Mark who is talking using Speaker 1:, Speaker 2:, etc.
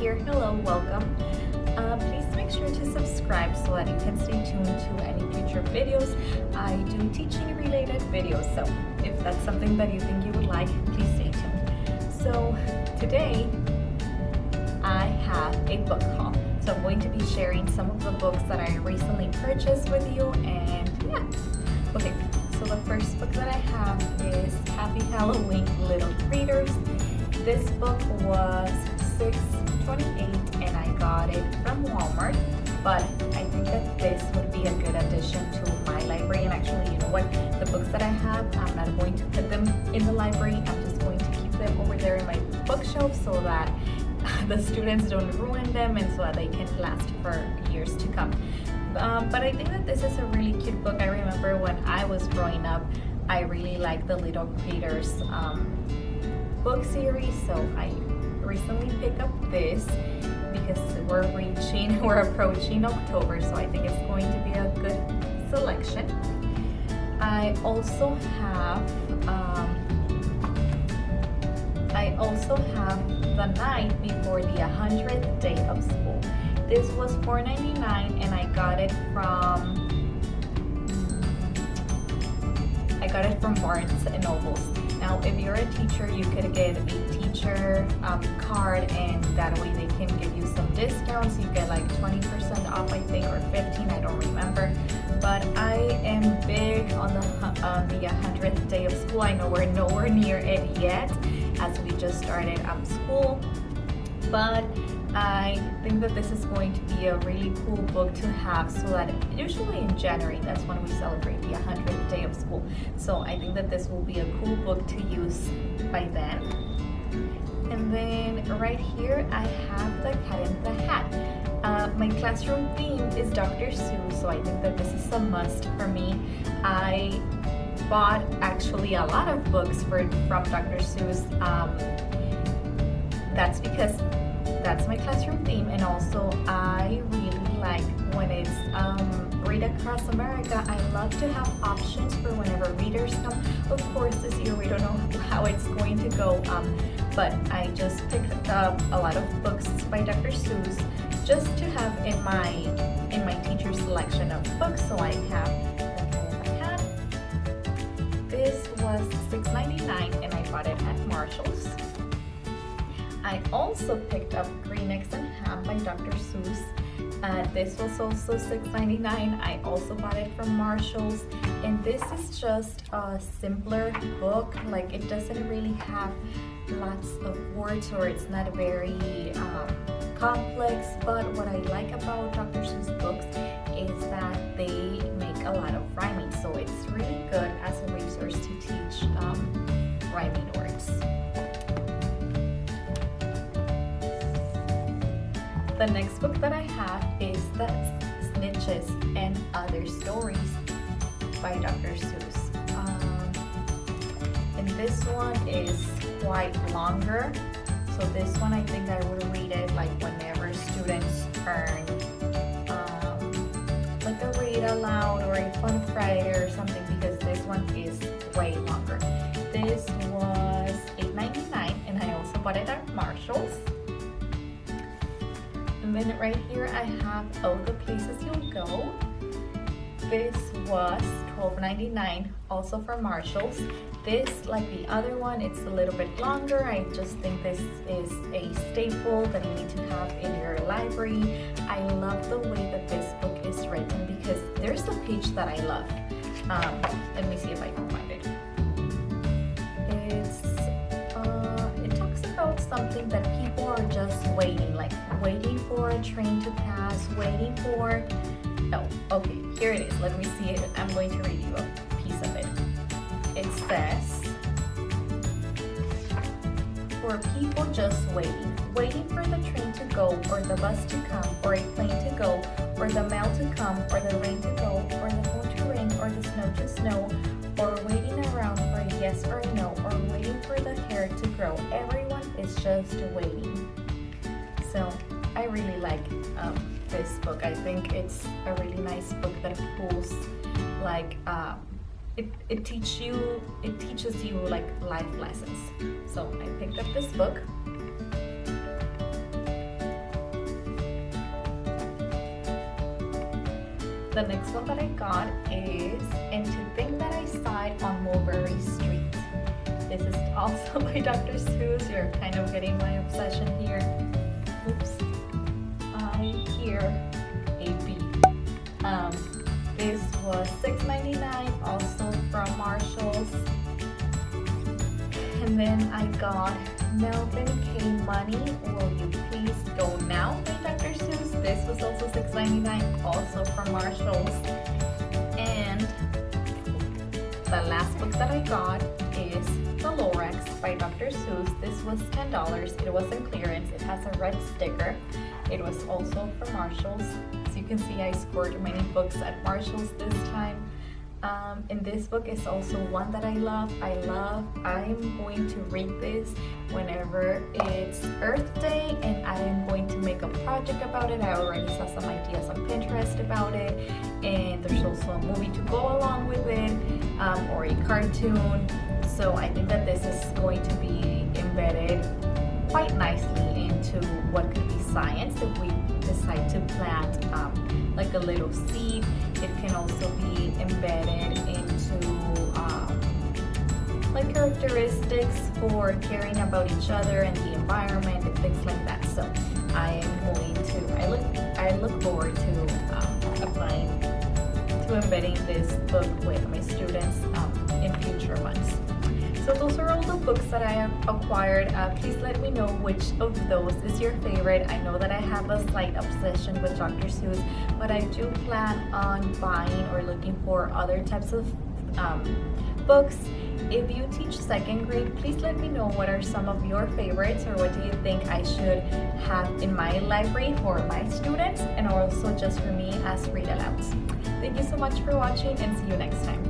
Speaker 1: here, hello, welcome. Please make sure to subscribe so that you can stay tuned to any future videos. I do teaching related videos, so if that's something that you think you would like, please stay tuned. So today I have a book haul. So I'm going to be sharing some of the books that I recently purchased with you, and yeah. Okay, so the first book that I have is Happy Halloween, Little Readers. This book was $6.28 and I got it from Walmart, but I think that this would be a good addition to my library. And actually, you know what, the books that I have, I'm not going to put them in the library. I'm just going to keep them over there in my bookshelf so that the students don't ruin them and so that they can last for years to come. But I think that this is a really cute book. I remember when I was growing up, I really liked the Little Creators book series, so I recently picked up this because we're approaching October, so I think it's going to be a good selection. I also have The Night Before the 100th Day of School. This was $4.99 and I got it from Barnes and Nobles. Now, if you're a teacher, you could get a teacher card, and that way they can give you some discounts. You get like 20% off, I think, or 15, I don't remember. But I am big on the 100th day of school. I know we're nowhere near it yet, as we just started school, but I think that this is going to be a really cool book to have, so that usually in January, that's when we celebrate the 100th day of school. So I think that this will be a cool book to use by then. And then right here, I have The Cat in the Hat. My classroom theme is Dr. Seuss, so I think that this is a must for me. I bought actually a lot of books from Dr. Seuss. That's because that's my classroom theme, and also I really like when it's Read Across America. I love to have options for whenever readers come. Of course, this year we don't know how it's going to go, but I just picked up a lot of books by Dr. Seuss just to have in my teacher selection of books. So I have The Cat. This was $6.99 and I bought it at Marshall's. I also picked up Green Eggs and Ham by Dr. Seuss. This was also $6.99. I also bought it from Marshall's, and this is just a simpler book. Like, it doesn't really have lots of words, or it's not very complex, but what I like about Dr. Seuss books is that they make a lot of rhyming, so it's really good as a resource to teach rhyming words. The next book that I have is The Snitches and Other Stories by Dr. Seuss. And this one is quite longer. So this one, I think I would read it like whenever students earn like a read aloud or a fun Friday or something, because this one is way longer. This was $8.99 and I also bought it at Marshall's. And then right here I have Oh, the Places You'll Go. This was $12.99, also from Marshall's. This, like the other one, it's a little bit longer. I just think this is a staple that you need to have in your library. I love the way that this book is written because there's a page that I love. Let me see if I can find it. It talks about something that people are just waiting, like waiting for a train to pass, waiting for... Oh, okay, here it is. Let me see it. I'm going to read you a piece of it. It says, for people just waiting, waiting for the train to go, or the bus to come, or a plane to go, or the mail to come, or the rain to go, or the phone to ring, or the snow to snow, or waiting around for a yes or a no, or waiting for the hair to grow. Everyone is just waiting. So I really like this book. I think it's a really nice book that pulls like it teaches you like life lessons. So I picked up this book. The next one that I got is And to Think That I Sighed on Mulberry Street. This is also by Dr. Seuss. You're kind of getting my obsession here. Oops. I hear a beep. This was $6.99, also from Marshall's. And then I got Melvin K. Money, Will You Please Go Now by Dr. Seuss. This was also $6.99, also from Marshall's. And the last book that I got is The Lorax by Dr. Seuss. This was $10. It was in clearance. It has a red sticker. It was also from Marshall's. As you can see, I scored many books at Marshall's this time. And this book is also one that I love. I'm going to read this whenever it's Earth Day, and I am going to make a project about it. I already saw some ideas on Pinterest about it, and there's also a movie to go along with it, or a cartoon. So I think that this is going to be embedded quite nicely into what could be science if we decide to plant like a little seed. It can also be embedded into like characteristics for caring about each other and the environment and things like that. So I look forward to applying to embedding this book with my students in future months. So those are all the books that I have acquired. Please let me know which of those is your favorite. I know that I have a slight obsession with Dr. Seuss, but I do plan on buying or looking for other types of books. If you teach second grade, please let me know what are some of your favorites, or what do you think I should have in my library for my students, and also just for me as read alouds. Thank you so much for watching, and see you next time.